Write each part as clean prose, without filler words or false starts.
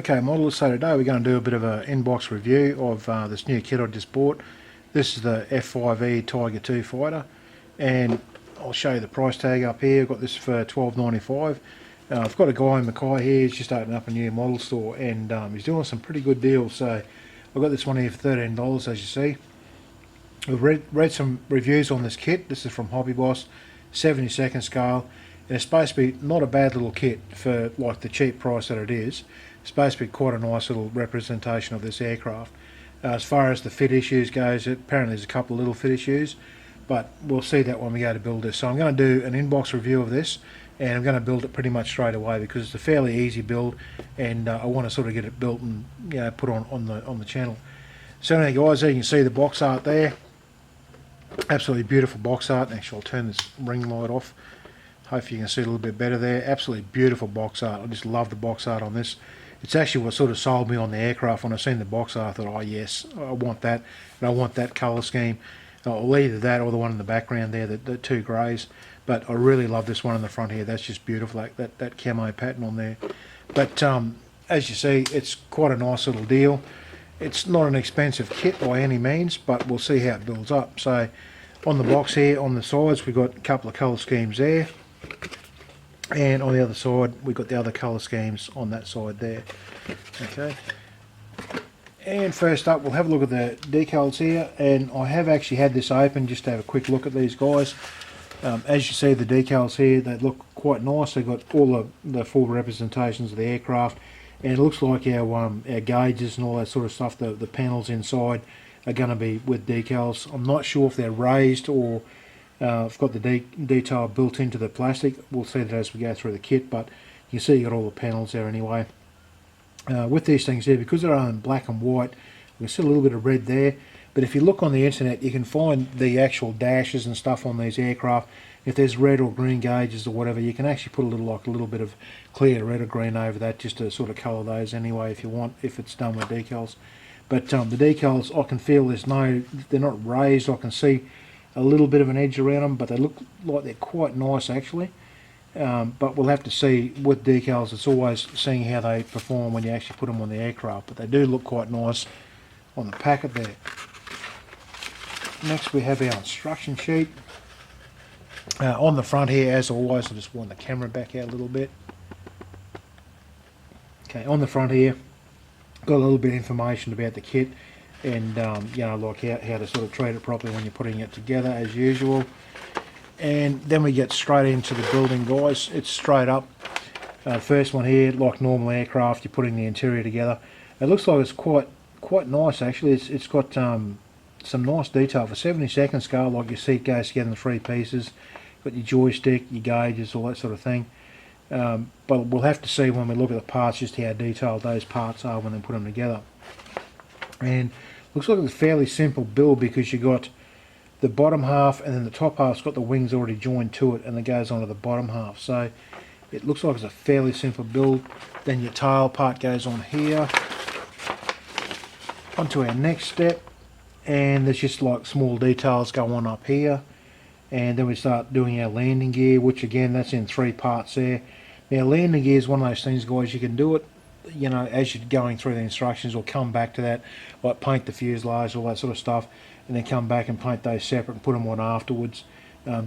Okay, model, so today we're going to do a bit of an in-box review of this new kit I just bought. This is the F-5E Tiger 2 fighter, and I'll show you the price tag up here. I've got this for $12.95. I've got a guy in Mackay here, he's just opened up a new model store, and he's doing some pretty good deals. So I've got this one here for $13, as you see. We've read some reviews on this kit. This is from Hobby Boss, 72nd scale, and it's supposed to be not a bad little kit for like the cheap price that it is. It's supposed to be quite a nice little representation of this aircraft. As far as the fit issues goes, apparently there's a couple of little fit issues, but we'll see that when we go to build this. So I'm going to do an inbox review of this, and I'm going to build it pretty much straight away because it's a fairly easy build, and I want to sort of get it built and put on the channel. So anyway, guys, there you can see the box art there. Absolutely beautiful box art. Actually, I'll turn this ring light off. Hopefully you can see a little bit better there. Absolutely beautiful box art. I just love the box art on this. It's actually what sort of sold me on the aircraft. When I seen the box art, I thought, oh yes, I want that, and I want that colour scheme. Or either that or the one in the background there, the two greys. But I really love this one in the front here. That's just beautiful, like that camo pattern on there. But as you see, it's quite a nice little deal. It's not an expensive kit by any means, but we'll see how it builds up. So on the box here, on the sides, we've got a couple of colour schemes there. And on the other side, we've got the other colour schemes on that side there. Okay. And first up, we'll have a look at the decals here. And I have actually had this open just to have a quick look at these guys. As you see, the decals here, they look quite nice. They've got all the full representations of the aircraft. And it looks like our gauges and all that sort of stuff, the panels inside are going to be with decals. I'm not sure if they're raised or I've got the detail built into the plastic. We'll see that as we go through the kit, but you can see you got all the panels there anyway. With these things here, because they're in black and white, you can see a little bit of red there, but if you look on the internet, you can find the actual dashes and stuff on these aircraft. If there's red or green gauges or whatever, you can actually put a little bit of clear red or green over that just to sort of colour those anyway if you want, if it's done with decals. But the decals, I can feel they're not raised. I can see a little bit of an edge around them, but they look like they're quite nice actually. But we'll have to see with decals. It's always seeing how they perform when you actually put them on the aircraft, but they do look quite nice on the packet there. Next we have our instruction sheet. On the front here, as always, I'll just wind the camera back out a little bit. Okay, on the front here, got a little bit of information about the kit, and like how to sort of treat it properly when you're putting it together as usual. And then we get straight into the building, guys. It's straight up. First one here, like normal aircraft, you're putting the interior together. It looks like it's quite nice actually. It's got some nice detail for 72nd scale. Like your seat goes together in 3 pieces. Got your joystick, your gauges, all that sort of thing. But we'll have to see when we look at the parts just how detailed those parts are when they put them together. And looks like it's a fairly simple build because you got the bottom half and then the top half's got the wings already joined to it, and it goes onto the bottom half. So it looks like it's a fairly simple build. Then your tail part goes on here. Onto our next step, and there's just like small details go on up here. And then we start doing our landing gear, which again, that's in 3 parts there. Now landing gear is one of those things, guys, you can do it as you're going through the instructions, or come back to that, like paint the fuselage, all that sort of stuff, and then come back and paint those separate and put them on afterwards,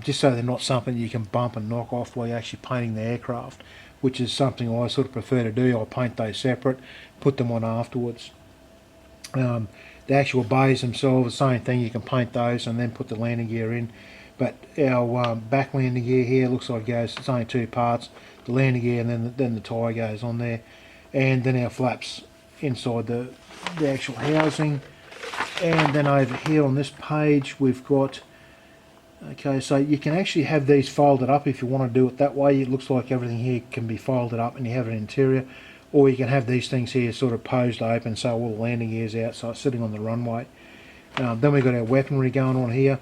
just so they're not something you can bump and knock off while you're actually painting the aircraft, which is something I sort of prefer to do. I'll paint those separate, put them on afterwards. The actual bays themselves, the same thing, you can paint those and then put the landing gear in. But our back landing gear here looks like it's only 2 parts, the landing gear and then the tyre goes on there. And then our flaps inside the actual housing. And then over here on this page we've got, okay, so you can actually have these folded up if you want to do it that way. It looks like everything here can be folded up and you have an interior, or you can have these things here sort of posed open so all the landing gear's out, so it's sitting on the runway. Then we've got our weaponry going on here,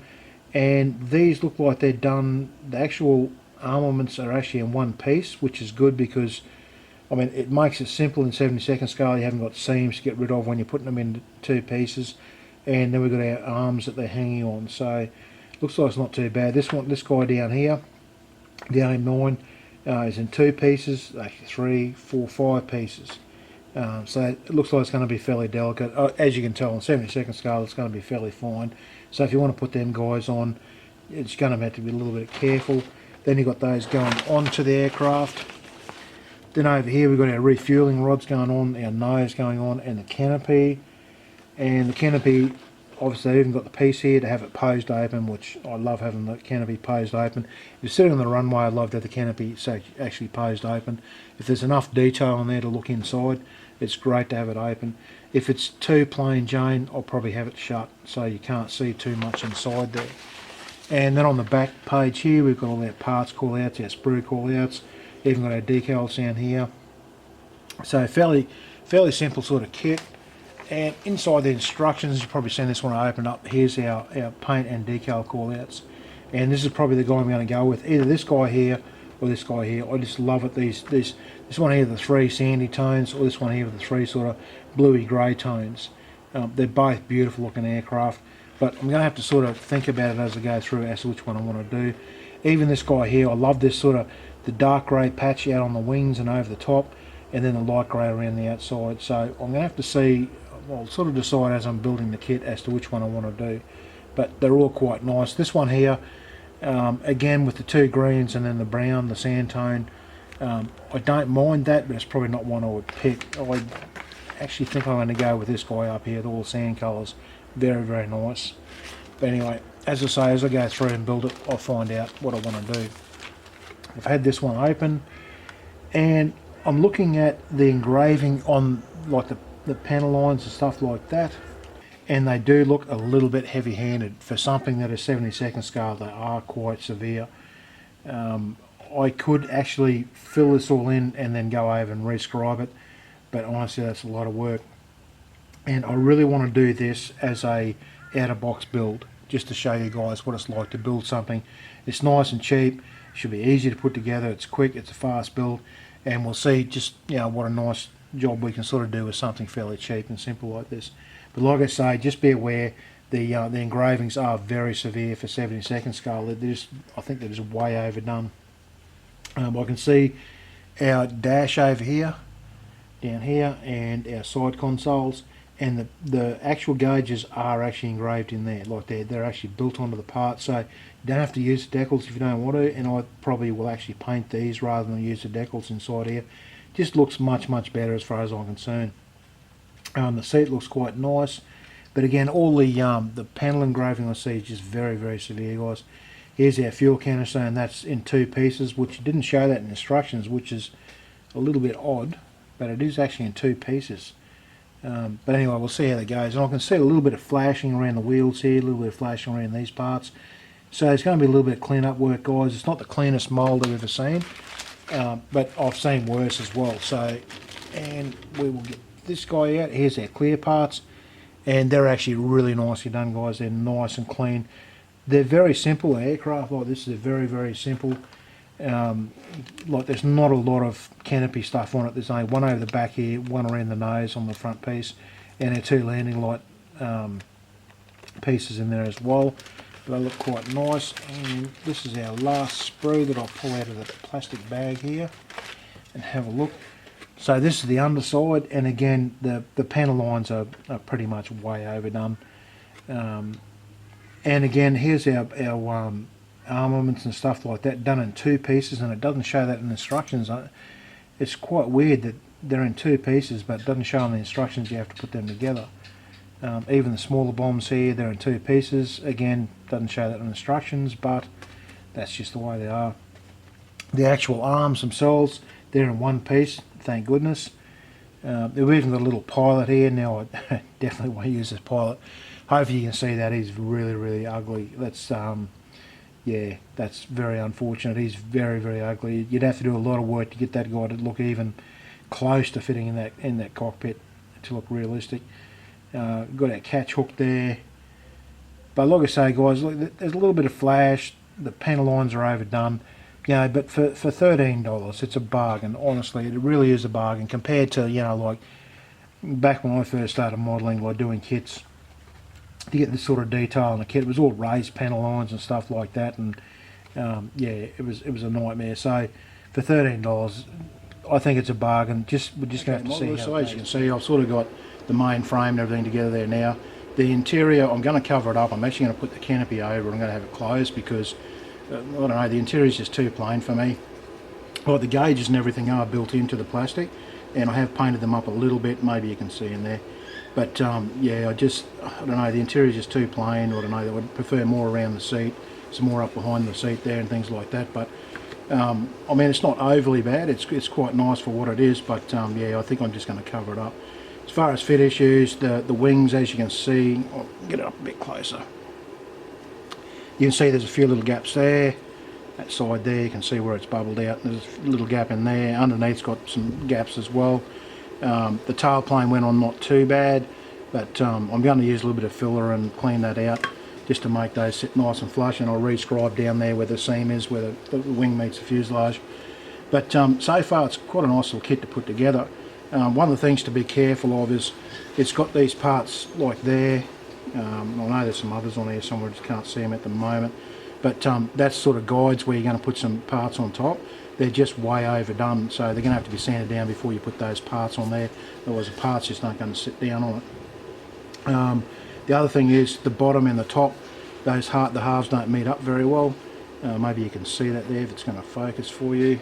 and these look like they're done, the actual armaments are actually in 1 piece, which is good because I mean, it makes it simple in 72nd scale. You haven't got seams to get rid of when you're putting them into 2 pieces. And then we've got our arms that they're hanging on. So looks like it's not too bad. This guy down here, the AIM-9, is in 2 pieces, actually 3, 4, 5 pieces. So it looks like it's going to be fairly delicate. As you can tell on 72nd scale, it's going to be fairly fine. So if you want to put them guys on, it's going to have to be a little bit careful. Then you've got those going onto the aircraft. Then over here we've got our refueling rods going on, our nose going on, and the canopy. And the canopy, obviously they've even got the piece here to have it posed open, which I love having the canopy posed open. If you're sitting on the runway, I'd love to have the canopy actually posed open. If there's enough detail on there to look inside, it's great to have it open. If it's too plain Jane, I'll probably have it shut so you can't see too much inside there. And then on the back page here, we've got all our parts call outs, our sprue call outs, even got our decals down here. So fairly simple sort of kit. And inside the instructions, you've probably seen this one I opened up. Here's our paint and decal call outs. And this is probably the guy I'm going to go with. Either this guy here or this guy here. I just love it. This one here, the 3 sandy tones, or this one here with the 3 sort of bluey grey tones. They're both beautiful looking aircraft. But I'm going to have to sort of think about it as I go through as to which one I want to do. Even this guy here, I love this sort of the dark grey patch out on the wings and over the top, and then the light grey around the outside. So I'm going to have to see, well, sort of decide as I'm building the kit as to which one I want to do. But they're all quite nice. This one here, again with the 2 greens and then the brown, the sand tone, I don't mind that, but it's probably not one I would pick. I actually think I'm going to go with this guy up here with all the sand colours. Very, very nice. But anyway, as I say, as I go through and build it, I'll find out what I want to do. I've had this one open, and I'm looking at the engraving on like the panel lines and stuff like that, and they do look a little bit heavy-handed. For something that is 72nd scale, they are quite severe. I could actually fill this all in and then go over and rescribe it, but honestly that's a lot of work. And I really want to do this as a out-of-box build, just to show you guys what it's like to build something. It's nice and cheap, should be easy to put together, it's quick, it's a fast build, and we'll see just, you know, what a nice job we can sort of do with something fairly cheap and simple like this. But like I say, just be aware the engravings are very severe for 72nd scale. I think they're just way overdone. I can see our dash over here, down here, and our side consoles, and the actual gauges are actually engraved in there. Like they're actually built onto the part, so you don't have to use the decals if you don't want to, and I probably will actually paint these rather than use the decals inside here. Just looks much better as far as I'm concerned. The seat looks quite nice, but again, all the panel engraving I see is just very severe, guys. Here's our fuel canister, and that's in 2 pieces, which didn't show that in instructions, which is a little bit odd, but it is actually in 2 pieces. But anyway, we'll see how that goes. And I can see a little bit of flashing around the wheels here, a little bit of flashing around these parts. So it's going to be a little bit of clean-up work, guys. It's not the cleanest mould I've ever seen, but I've seen worse as well. So, and we will get this guy out. Here's our clear parts, and they're actually really nicely done, guys. They're nice and clean. They're very simple aircraft like this. They're very simple. Like there's not a lot of canopy stuff on it. There's only one over the back here, one around the nose on the front piece, and our 2 landing light pieces in there as well. But they look quite nice. And this is our last sprue that I'll pull out of the plastic bag here and have a look. So this is the underside, and again the panel lines are pretty much way overdone. And again, here's our armaments and stuff like that done in 2 pieces, and it doesn't show that in the instructions. It's quite weird that they're in 2 pieces, but it doesn't show on the instructions you have to put them together. Even the smaller bombs here, they're in 2 pieces. Again, doesn't show that in the instructions, but that's just the way they are. The actual arms themselves, they're in 1 piece, thank goodness. We've even got a little pilot here. Now I definitely won't use this pilot. Hopefully you can see that he's really ugly. That's yeah, that's very unfortunate. He's very ugly. You'd have to do a lot of work to get that guy to look even close to fitting in that cockpit to look realistic. Got our catch hook there. But like I say, guys, look, there's a little bit of flash. The panel lines are overdone. You know, but for $13, it's a bargain. Honestly, it really is a bargain compared to, you know, like back when I first started modelling, like doing kits. To get this sort of detail in the kit, it was all raised panel lines and stuff like that, and yeah, it was a nightmare. So for $13, I think it's a bargain. We're just going to have to see how. As you can see, I've sort of got the main frame and everything together there now. The interior, I'm going to cover it up. I'm actually going to put the canopy over. I'm going to have it closed because I don't know. The interior is just too plain for me. Well, the gauges and everything are built into the plastic, and I have painted them up a little bit. Maybe you can see in there. But yeah, I don't know. The interior is just too plain. I don't know. I would prefer more around the seat, some more up behind the seat there, and things like that. But I mean, it's not overly bad. It's quite nice for what it is. But yeah, I think I'm just going to cover it up. As far as fit issues, the wings, as you can see, I'll get it up a bit closer. You can see there's a few little gaps there. That side there, you can see where it's bubbled out. There's a little gap in there. Underneath's got some gaps as well. The tailplane went on not too bad, but I'm going to use a little bit of filler and clean that out just to make those sit nice and flush, and I'll rescribe down there where the seam is, where the wing meets the fuselage. But so far it's quite a nice little kit to put together. One of the things to be careful of is it's got these parts like there. I know there's some others on here somewhere, just can't see them at the moment, but that's sort of guides where you're going to put some parts on top. They're just way overdone, so they're going to have to be sanded down before you put those parts on there, otherwise the parts just aren't going to sit down on it. The other thing is the bottom and the top, the halves don't meet up very well. Maybe you can see that there if it's going to focus for you.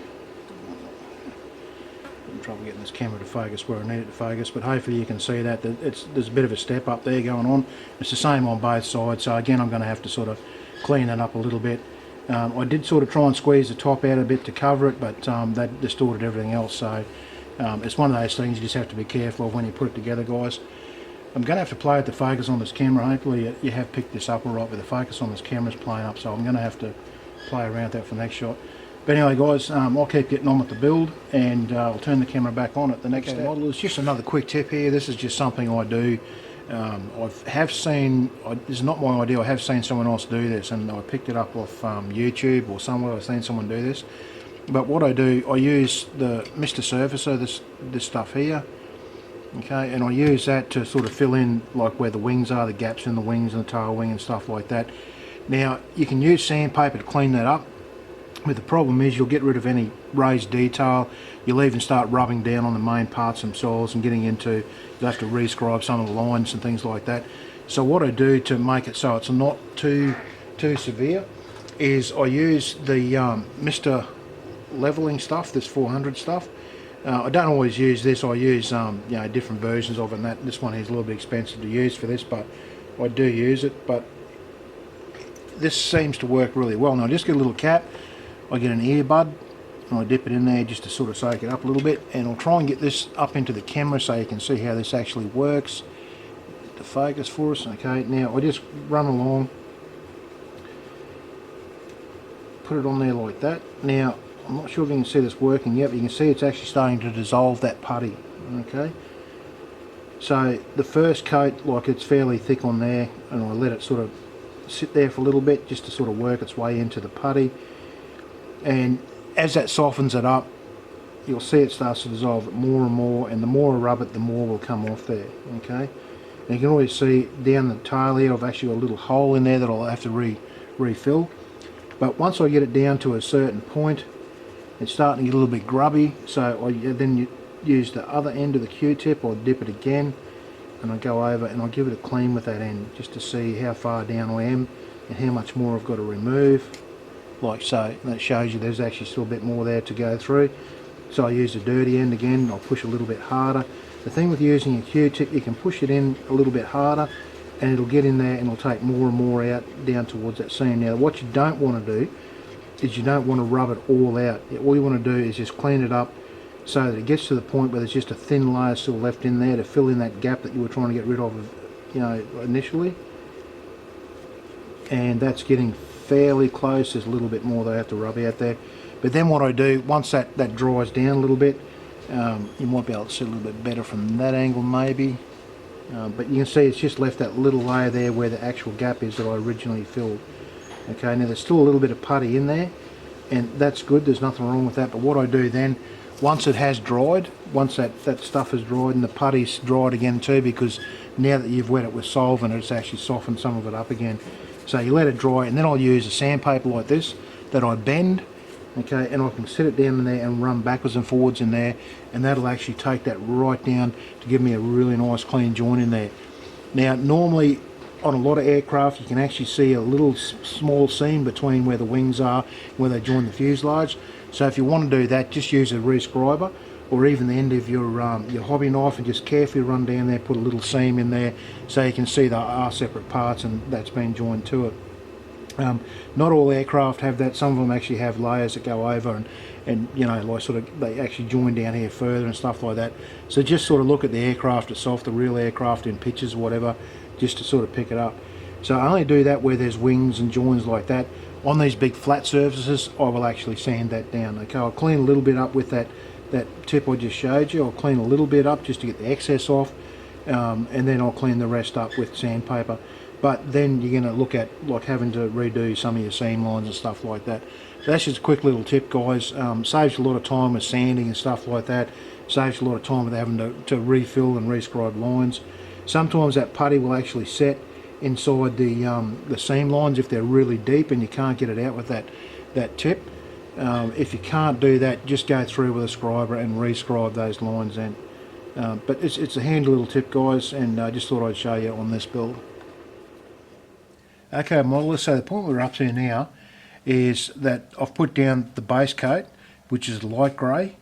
I'm trouble getting this camera to focus where I need it to focus, but hopefully you can see that there's a bit of a step up there going on. It's the same on both sides, so again I'm going to have to sort of clean that up a little bit. I did sort of try and squeeze the top out a bit to cover it, but that distorted everything else, so it's one of those things you just have to be careful of when you put it together, guys. I'm going to have to play with the focus on this camera. Hopefully you have picked this up alright, but the focus on this camera is playing up, so I'm going to have to play around with that for the next shot. But anyway guys, I'll keep getting on with the build, and I'll turn the camera back on at the next step. Model is just another quick tip here. This is just something I do. This is not my idea. I have seen someone else do this, and I picked it up off YouTube or somewhere. I've seen someone do this. But what I do, I use the Mr. Surfacer, this stuff here, okay, and I use that to sort of fill in like where the wings are, the gaps in the wings and the tail wing and stuff like that. Now you can use sandpaper to clean that up, but the problem is you'll get rid of any raised detail. You'll even start rubbing down on the main parts themselves and getting into, you'll have to rescribe some of the lines and things like that. So what I do to make it so it's not too severe is I use the Mr. Leveling stuff, this 400 stuff. I don't always use this. I use you know, different versions of it, and this one is a little bit expensive to use for this, but I do use it. But this seems to work really well. Now I just get a little cap, I get an earbud, and I dip it in there just to sort of soak it up a little bit, and I'll try and get this up into the camera so you can see how this actually works. The focus for us. Okay, now I just run along, put it on there like that. Now I'm not sure if you can see this working yet, but you can see it's actually starting to dissolve that putty. Okay, so the first coat, like, it's fairly thick on there, and I let it sort of sit there for a little bit just to sort of work its way into the putty. And as that softens it up, you'll see it starts to dissolve it more and more, and the more I rub it, the more will come off there. Okay, and you can always see down the tail here I've actually got a little hole in there that I'll have to refill. But once I get it down to a certain point, it's starting to get a little bit grubby, so then use the other end of the Q-tip, or dip it again, and I go over and I give it a clean with that end just to see how far down I am and how much more I've got to remove. Like so, and that shows you there's actually still a bit more there to go through. So I use the dirty end again, I'll push a little bit harder. The thing with using a Q-tip, you can push it in a little bit harder and it'll get in there and it'll take more and more out down towards that seam. Now what you don't want to do is you don't want to rub it all out. All you want to do is just clean it up so that it gets to the point where there's just a thin layer still left in there to fill in that gap that you were trying to get rid of, you know, initially. And that's getting fairly close. There's a little bit more they have to rub out there, but then what I do, once that dries down a little bit, you might be able to see a little bit better from that angle maybe, but you can see it's just left that little layer there where the actual gap is that I originally filled. Okay, now there's still a little bit of putty in there, and that's good, there's nothing wrong with that. But what I do then, once it has dried, once that stuff is dried and the putty's dried again too, because now that you've wet it with solvent, it's actually softened some of it up again. So you let it dry, and then I'll use a sandpaper like this that I bend, Okay, and I can set it down in there and run backwards and forwards in there, and that'll actually take that right down to give me a really nice clean joint in there. Now normally on a lot of aircraft you can actually see a little small seam between where the wings are, where they join the fuselage. So if you want to do that, just use a rescriber or even the end of your hobby knife and just carefully run down there, put a little seam in there so you can see they are separate parts and that's been joined to it. Not all aircraft have that. Some of them actually have layers that go over and you know, like sort of they actually join down here further and stuff like that. So just sort of look at the aircraft itself, the real aircraft in pictures or whatever, just to sort of pick it up. So I only do that where there's wings and joins like that. On these big flat surfaces I will actually sand that down. Okay, I'll clean a little bit up with that tip I just showed you. I'll clean a little bit up just to get the excess off, and then I'll clean the rest up with sandpaper. But then you're going to look at like having to redo some of your seam lines and stuff like that. So that's just a quick little tip, guys. Saves you a lot of time with sanding and stuff like that. Saves you a lot of time with having to refill and rescribe lines. Sometimes that putty will actually set inside the seam lines if they're really deep and you can't get it out with that tip. If you can't do that, just go through with a scriber and rescribe those lines in. But it's a handy little tip, guys, and I just thought I'd show you on this build. Okay, modelers, so the point we're up to now is that I've put down the base coat, which is light grey,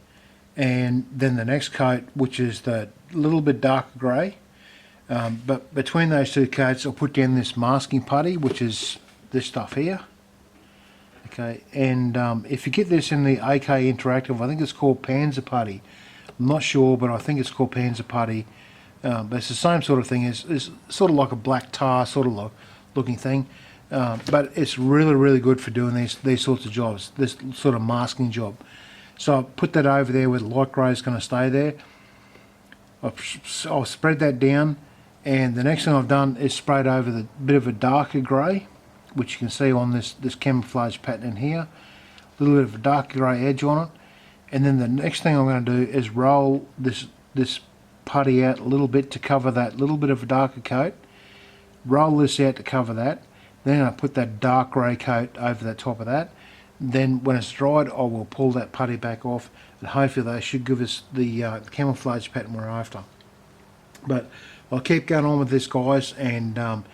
and then the next coat, which is the little bit darker grey. But between those two coats, I'll put down this masking putty, which is this stuff here. Okay, and if you get this in the AK Interactive, I think it's called Panzer Putty. I'm not sure, but I think it's called Panzer Putty. But it's the same sort of thing. It's sort of like a black tar sort of looking thing. But it's really good for doing these sorts of jobs, this sort of masking job. So I'll put that over there where the light grey is going to stay there. I'll spread that down, and the next thing I've done is sprayed over the bit of a darker grey, which you can see on this camouflage pattern in here. A little bit of a darker grey edge on it. And then the next thing I'm going to do is roll this putty out a little bit to cover that little bit of a darker coat. Roll this out to cover that. Then I put that dark grey coat over the top of that. Then when it's dried, I will pull that putty back off, and hopefully that should give us the camouflage pattern we're after. But I'll keep going on with this, guys, and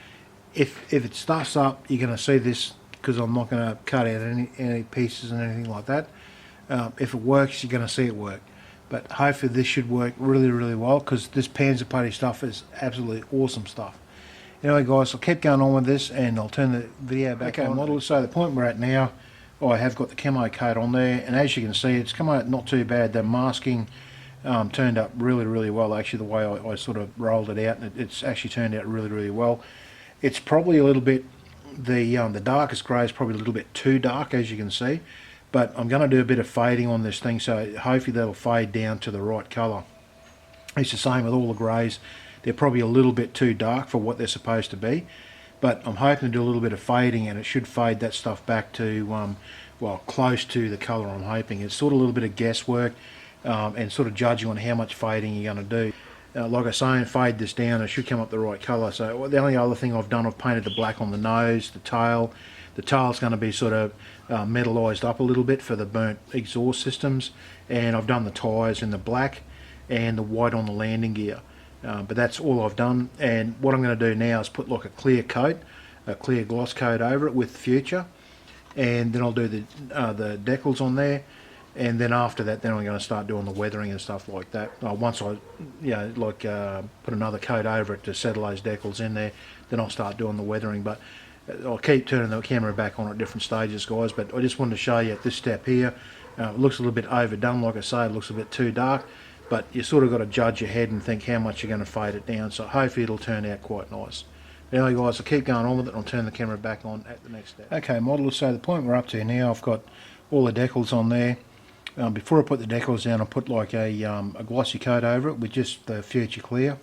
if it stuffs up, you're going to see this, because I'm not going to cut out any pieces and anything like that. If it works, you're going to see it work. But hopefully this should work really well, because this Panzer Putty stuff is absolutely awesome stuff. Anyway, guys, I'll keep going on with this, and I'll turn the video back on. Model. So the point we're at now, I have got the camo coat on there, and as you can see, it's come out not too bad. The masking turned up really well, actually, the way I sort of rolled it out, and it's actually turned out really well. It's probably a little bit, the darkest grey is probably a little bit too dark, as you can see, but I'm going to do a bit of fading on this thing, so hopefully that'll fade down to the right colour. It's the same with all the greys. They're probably a little bit too dark for what they're supposed to be, but I'm hoping to do a little bit of fading, and it should fade that stuff back to, well, close to the colour I'm hoping. It's sort of a little bit of guesswork and sort of judging on how much fading you're going to do. Like I say, fade this down, it should come up the right colour. So the only other thing I've done, I've painted the black on the nose, the tail. The tail's going to be sort of metallised up a little bit for the burnt exhaust systems, and I've done the tyres in the black and the white on the landing gear. But that's all I've done, and what I'm going to do now is put like a clear coat, a clear gloss coat over it with Future, and then I'll do the decals on there, and then after that, then I'm going to start doing the weathering and stuff like that. Once I, put another coat over it to settle those decals in there, then I'll start doing the weathering. But I'll keep turning the camera back on at different stages, guys. But I just wanted to show you at this step here. It looks a little bit overdone, like I say. It looks a bit too dark. But you sort of got to judge your head and think how much you're going to fade it down, so hopefully it'll turn out quite nice. Anyway, guys, I'll keep going on with it, and I'll turn the camera back on at the next step. Okay, modelers, so the point we're up to now, I've got all the decals on there. Before I put the decals down, I put like a glossy coat over it with just the Future Clear.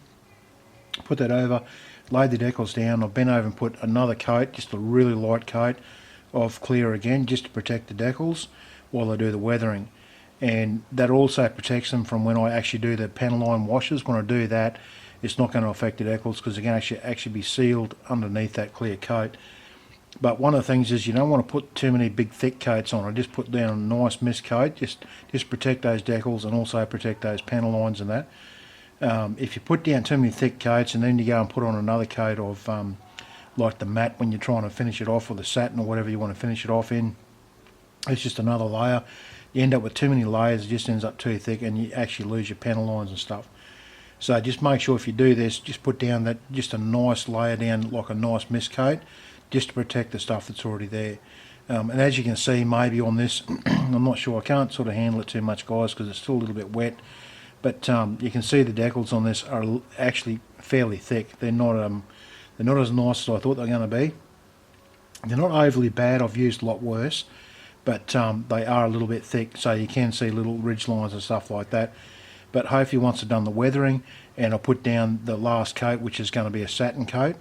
Put that over, laid the decals down. I've been over and put another coat, just a really light coat of clear again, just to protect the decals while I do the weathering. And that also protects them from when I actually do the panel line washes. When I do that, it's not going to affect the decals, because they're going to actually be sealed underneath that clear coat. But one of the things is you don't want to put too many big thick coats on. I just put down a nice mist coat, just protect those decals and also protect those panel lines and that. If you put down too many thick coats and then you go and put on another coat of like the matte when you're trying to finish it off, or the satin or whatever you want to finish it off in, it's just another layer. You end up with too many layers, it just ends up too thick and you actually lose your panel lines and stuff. So just make sure if you do this, just put down that just a nice layer down, like a nice mist coat, just to protect the stuff that's already there. And as you can see maybe on this, I'm not sure, I can't sort of handle it too much guys because it's still a little bit wet, but you can see the decals on this are actually fairly thick. They're not as nice as I thought they were going to be. They're not overly bad, I've used a lot worse, but they are a little bit thick, so you can see little ridge lines and stuff like that. But hopefully once I've done the weathering and I'll put down the last coat, which is going to be a satin coat,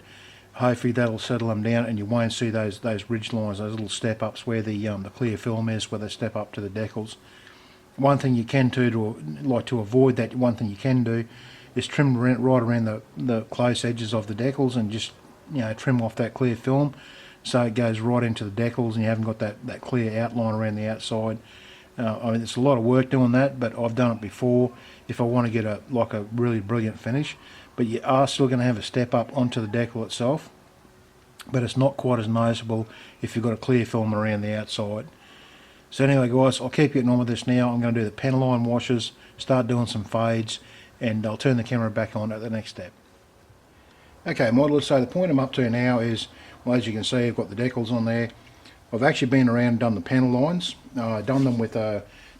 hopefully that'll settle them down and you won't see those ridge lines, those little step ups where the clear film is, where they step up to the decals. One thing you can do to avoid that, one thing you can do is trim right around the close edges of the decals and just trim off that clear film so it goes right into the decals and you haven't got that clear outline around the outside. I mean, it's a lot of work doing that, but I've done it before if I want to get a really brilliant finish. But you are still going to have a step up onto the decal itself, but it's not quite as noticeable if you've got a clear film around the outside. So anyway guys, I'll keep getting on with this now. I'm going to do the panel line washes, start doing some fades, and I'll turn the camera back on at the next step. Okay modelers, so the point I'm up to now is, well, as you can see I've got the decals on there. I've actually been around and done the panel lines. I've done them with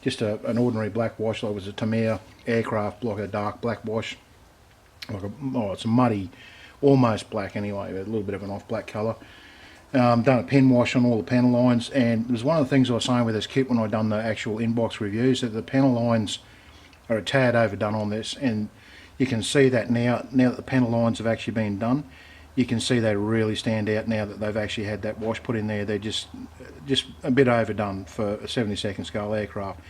just an ordinary black wash, like it was a Tamiya aircraft, like a dark black wash. It's a muddy, almost black anyway, a little bit of an off black colour. Done a pen wash on all the panel lines, and it was one of the things I was saying with this kit when I done the actual inbox reviews, that the panel lines are a tad overdone on this, and you can see that now that the panel lines have actually been done. You can see they really stand out now that they've actually had that wash put in there. They're just a bit overdone for a 72nd scale aircraft,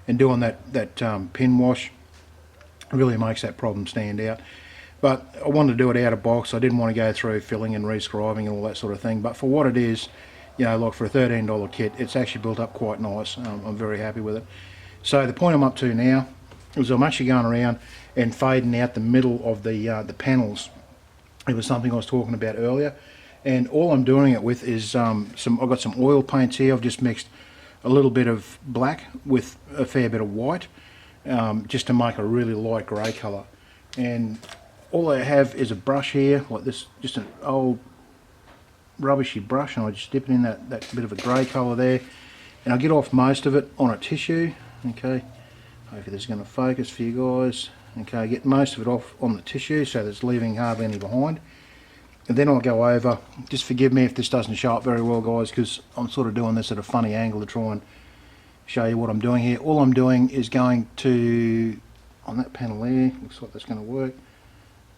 and doing that pin wash really makes that problem stand out. But I wanted to do it out of box. I didn't want to go through filling and rescribing and all that sort of thing. But for what it is, like for a $13 kit, it's actually built up quite nice. I'm very happy with it. So the point I'm up to now is I'm actually going around and fading out the middle of the panels. It was something I was talking about earlier, and all I'm doing it with is I've got some oil paints here. I've just mixed a little bit of black with a fair bit of white, just to make a really light grey colour. And all I have is a brush here, like this, just an old rubbishy brush, and I just dip it in that bit of a grey colour there, and I get off most of it on a tissue. Okay, hopefully this is going to focus for you guys. Okay, I get most of it off on the tissue, so there's leaving hardly any behind. And then I'll go over, just forgive me if this doesn't show up very well guys, because I'm sort of doing this at a funny angle to try and show you what I'm doing here. All I'm doing is going to, on that panel there, looks like that's going to work.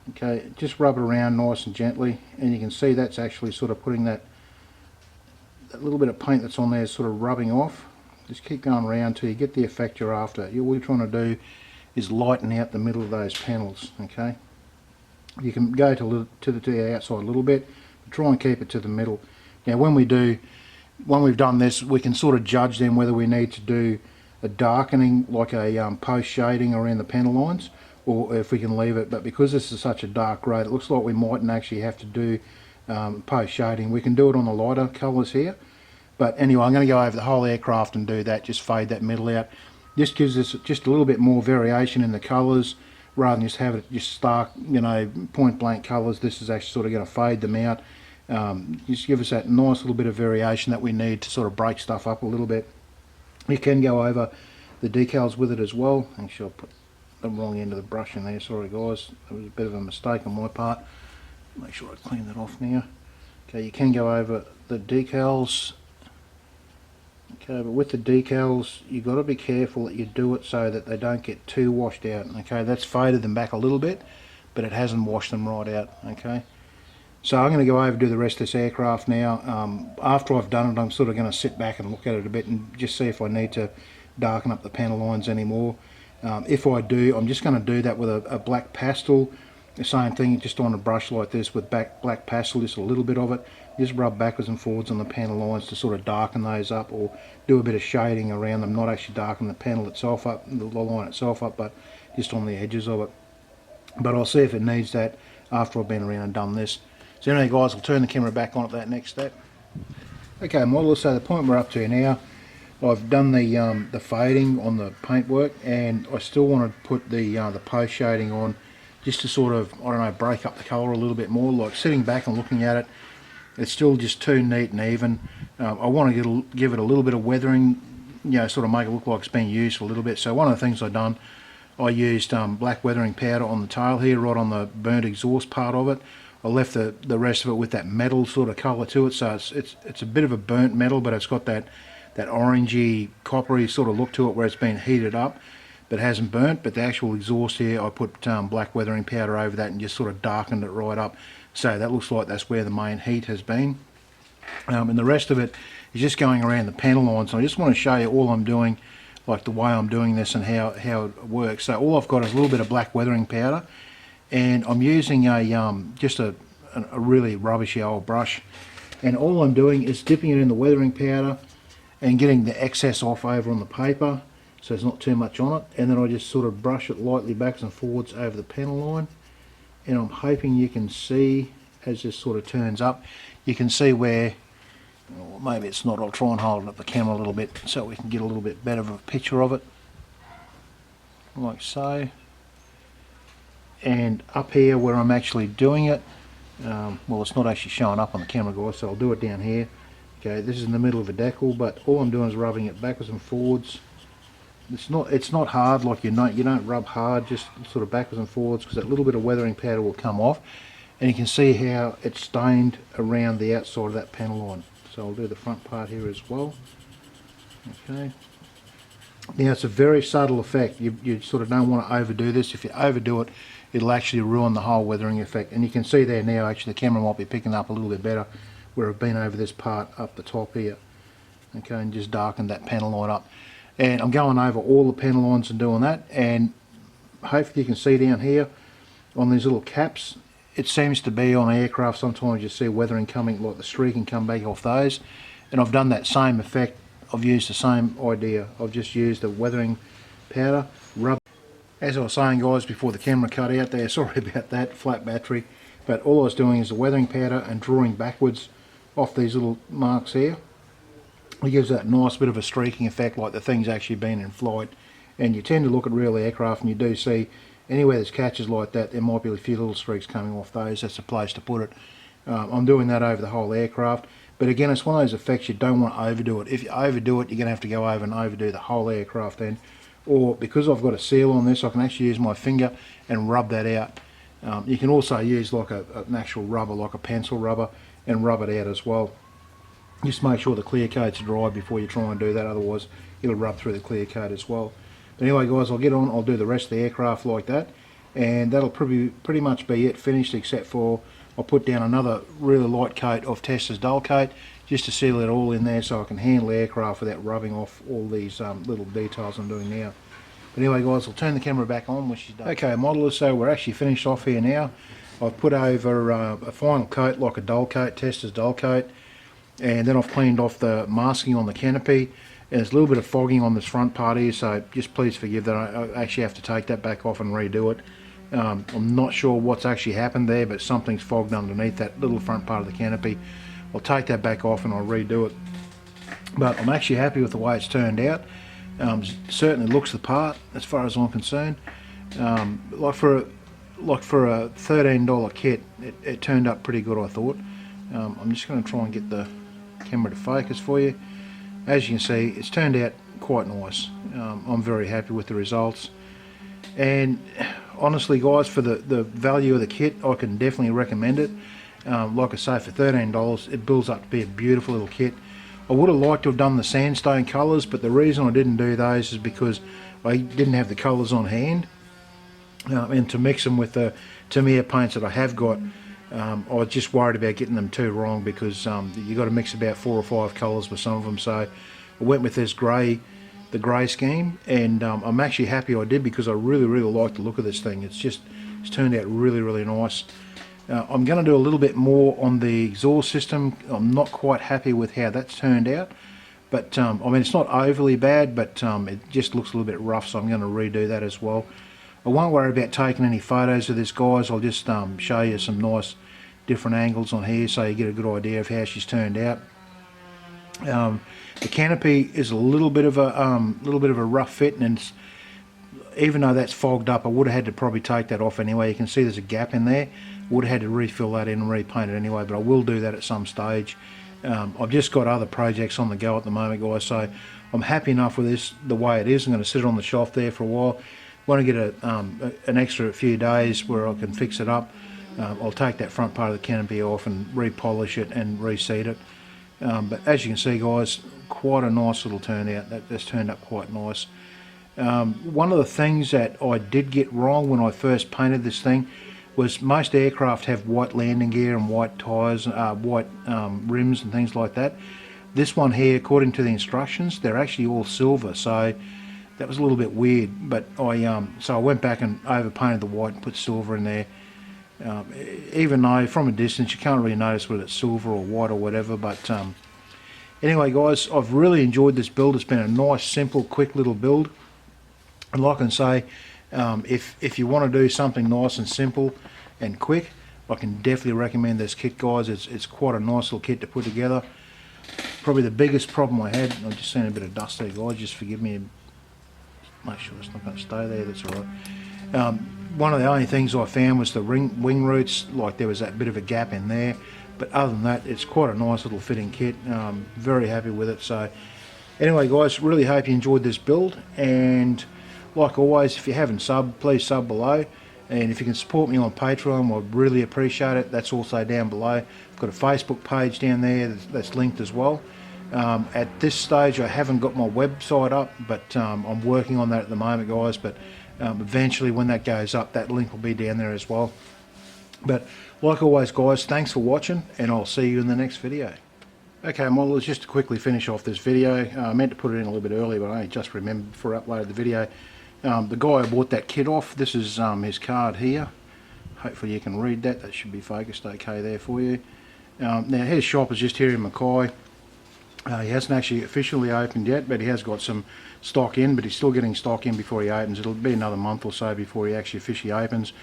Okay, just rub it around nice and gently, and you can see that's actually sort of putting that little bit of paint that's on there is sort of rubbing off. Just keep going around till you get the effect you're after. All you're trying to do is lighten out the middle of those panels. Okay, you can go to the outside a little bit, but try and keep it to the middle. Now when we've done this, we can sort of judge then whether we need to do a darkening, like a post shading around the panel lines, or if we can leave it. But because this is such a dark grey, it looks like we mightn't actually have to do post shading. We can do it on the lighter colours here. But anyway, I'm going to go over the whole aircraft and do that, just fade that middle out. This gives us just a little bit more variation in the colours, rather than just have it just stark, point blank colours. This is actually sort of going to fade them out. Just give us that nice little bit of variation that we need to sort of break stuff up a little bit. You can go over the decals with it as well. Actually, I'll put the wrong end of the brush in there, sorry guys, that was a bit of a mistake on my part. Make sure I clean that off now. Okay, you can go over the decals. Okay, but with the decals, you've got to be careful that you do it so that they don't get too washed out. Okay, that's faded them back a little bit, but it hasn't washed them right out. Okay, so I'm going to go over and do the rest of this aircraft now. After I've done it, I'm sort of going to sit back and look at it a bit and just see if I need to darken up the panel lines anymore. If I do, I'm just going to do that with a black pastel The same thing, just on a brush like this with black pastel, just a little bit of it. Just rub backwards and forwards on the panel lines to sort of darken those up, or do a bit of shading around them, not actually darken the panel itself up, the line itself up, but just on the edges of it. But I'll see if it needs that after I've been around and done this. So anyway guys, I'll turn the camera back on at that next step. Okay model, so the point we're up to now, I've done the fading on the paintwork, and I still want to put the post shading on, just to sort of, I don't know, break up the colour a little bit more. Like sitting back and looking at it, it's still just too neat and even. I want to give it a little bit of weathering, you know, sort of make it look like it's been used for a little bit. So one of the things I've done, I used black weathering powder on the tail here, right on the burnt exhaust part of it. I left the rest of it with that metal sort of colour to it, so it's a bit of a burnt metal, but it's got that orangey, coppery sort of look to it where it's been heated up, but hasn't burnt. But the actual exhaust here, I put black weathering powder over that and just sort of darkened it right up, so that looks like that's where the main heat has been. And the rest of it is just going around the panel lines. I just want to show you all I'm doing, like the way I'm doing this and how it works. So all I've got is a little bit of black weathering powder, and I'm using just a really rubbishy old brush, and all I'm doing is dipping it in the weathering powder and getting the excess off over on the paper, so there's not too much on it, and then I just sort of brush it lightly backwards and forwards over the panel line. And I'm hoping you can see, as this sort of turns up, you can see where, well, maybe it's not, I'll try and hold it up the camera a little bit so we can get a little bit better of a picture of it, like so. And up here where I'm actually doing it, well, it's not actually showing up on the camera guys, so I'll do it down here. Okay, this is in the middle of a decal, but all I'm doing is rubbing it backwards and forwards. It's not hard, like you don't rub hard, just sort of backwards and forwards, because that little bit of weathering powder will come off, and you can see how it's stained around the outside of that panel line. So I'll do the front part here as well. Okay. Now it's a very subtle effect. You sort of don't want to overdo this. If you overdo it, it'll actually ruin the whole weathering effect. And you can see there now, actually the camera might be picking up a little bit better where I've been over this part up the top here. Okay, and just darkened that panel line up. And I'm going over all the panel lines and doing that, and hopefully you can see down here on these little caps, it seems to be on aircraft, sometimes you see weathering coming, like the streaking come back off those, and I've done that same effect. I've used the same idea. I've just used the weathering powder, rub. As I was saying guys before the camera cut out there, sorry about that, flat battery, but all I was doing is the weathering powder and drawing backwards off these little marks here. It gives that nice bit of a streaking effect, like the thing's actually been in flight. And you tend to look at real aircraft and you do see anywhere there's catches like that, there might be a few little streaks coming off those. That's the place to put it. I'm doing that over the whole aircraft, but again, it's one of those effects you don't want to overdo it. If you overdo it, you're going to have to go over and overdo the whole aircraft then. Or because I've got a seal on this, I can actually use my finger and rub that out. You can also use like an actual rubber, like a pencil rubber, and rub it out as well. Just make sure the clear coat's dry before you try and do that, otherwise it'll rub through the clear coat as well. But anyway guys, I'll get on, I'll do the rest of the aircraft like that, and that'll pretty much be it finished, except for I'll put down another really light coat of Testa's dull coat just to seal it all in there so I can handle the aircraft without rubbing off all these little details I'm doing now. But anyway guys, I'll turn the camera back on when she's done. Okay modelers, so we're actually finished off here now. I've put over a final coat, like a dull coat, Testa's dull coat, and then I've cleaned off the masking on the canopy, and there's a little bit of fogging on this front part here, so just please forgive that. I actually have to take that back off and redo it. I'm not sure what's actually happened there, but something's fogged underneath that little front part of the canopy. I'll take that back off and I'll redo it. But I'm actually happy with the way it's turned out. Certainly looks the part as far as I'm concerned. Like for a $13 kit, it turned up pretty good, I thought. I'm just going to try and get the camera to focus for you. As you can see, it's turned out quite nice. I'm very happy with the results, and honestly guys, for the value of the kit, I can definitely recommend it. Like I say, for $13 it builds up to be a beautiful little kit. I would have liked to have done the sandstone colours, but the reason I didn't do those is because I didn't have the colours on hand, and to mix them with the Tamiya paints that I have got, I was just worried about getting them too wrong, because you got to mix about 4 or 5 colours with some of them. So I went with this grey, the grey scheme, and I'm actually happy I did, because I really like the look of this thing. It's just It's turned out really nice. I'm going to do a little bit more on the exhaust system. I'm not quite happy with how that's turned out, but I mean, it's not overly bad, but it just looks a little bit rough, so I'm going to redo that as well. I won't worry about taking any photos of this, guys. I'll just show you some nice different angles on here so you get a good idea of how she's turned out. The canopy is a little bit of a rough fit, and even though that's fogged up, I would have had to probably take that off anyway. You can see there's a gap in there. Would have had to refill that in and repaint it anyway, but I will do that at some stage. I've just got other projects on the go at the moment, guys, so I'm happy enough with this the way it is. I'm going to sit it on the shelf there for a while. Want to get an extra few days where I can fix it up. I'll take that front part of the canopy off and repolish it and reseat it. But as you can see, guys, quite a nice little turnout. That's turned up quite nice. One of the things that I did get wrong when I first painted this thing was most aircraft have white landing gear and white tyres, white rims and things like that. This one here, according to the instructions, they're actually all silver, so that was a little bit weird. But so I went back and overpainted the white and put silver in there. Even though from a distance you can't really notice whether it's silver or white or whatever, but anyway, guys, I've really enjoyed this build. It's been a nice, simple, quick little build, and like I say, if you want to do something nice and simple and quick, I can definitely recommend this kit, guys. It's quite a nice little kit to put together. Probably the biggest problem I had, I've just seen a bit of dust there, guys, just forgive me, make sure it's not going to stay there, that's alright. One of the only things I found was the wing roots, like there was that bit of a gap in there, but other than that, it's quite a nice little fitting kit. Very happy with it. So anyway, guys, really hope you enjoyed this build, and like always, if you haven't subbed, please sub below, and if you can support me on Patreon, I'd really appreciate it. That's also down below. I've got a Facebook page down there that's linked as well. At this stage I haven't got my website up, but I'm working on that at the moment, guys, but eventually when that goes up, that link will be down there as well. But like always, guys, thanks for watching, and I'll see you in the next video. Okay, models, just to quickly finish off this video, I meant to put it in a little bit earlier, but I just remembered before I uploaded the video. The guy who bought that kit off, this is his card here. Hopefully you can read that. That should be focused okay there for you. Now his shop is just here in Mackay. He hasn't actually officially opened yet, but he has got some stock in, but he's still getting stock in before he opens. It'll be another month or so before he actually officially opens.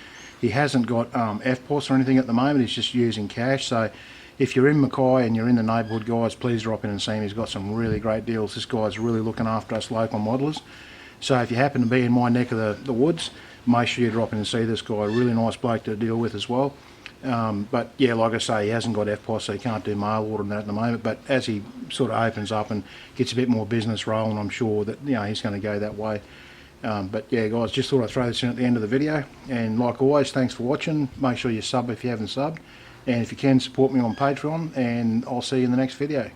He hasn't got FPOS or anything at the moment. He's just using cash. So if you're in Mackay and you're in the neighbourhood, guys, please drop in and see him. He's got some really great deals. This guy's really looking after us local modelers. So if you happen to be in my neck of the woods, make sure you drop in and see this guy. Really nice bloke to deal with as well. But yeah, like I say, he hasn't got FPOS, so he can't do mail order and that at the moment. But as he sort of opens up and gets a bit more business rolling, I'm sure that he's going to go that way. But yeah, guys, just thought I'd throw this in at the end of the video. And like always, thanks for watching. Make sure you sub if you haven't subbed, and if you can, support me on Patreon. And I'll see you in the next video.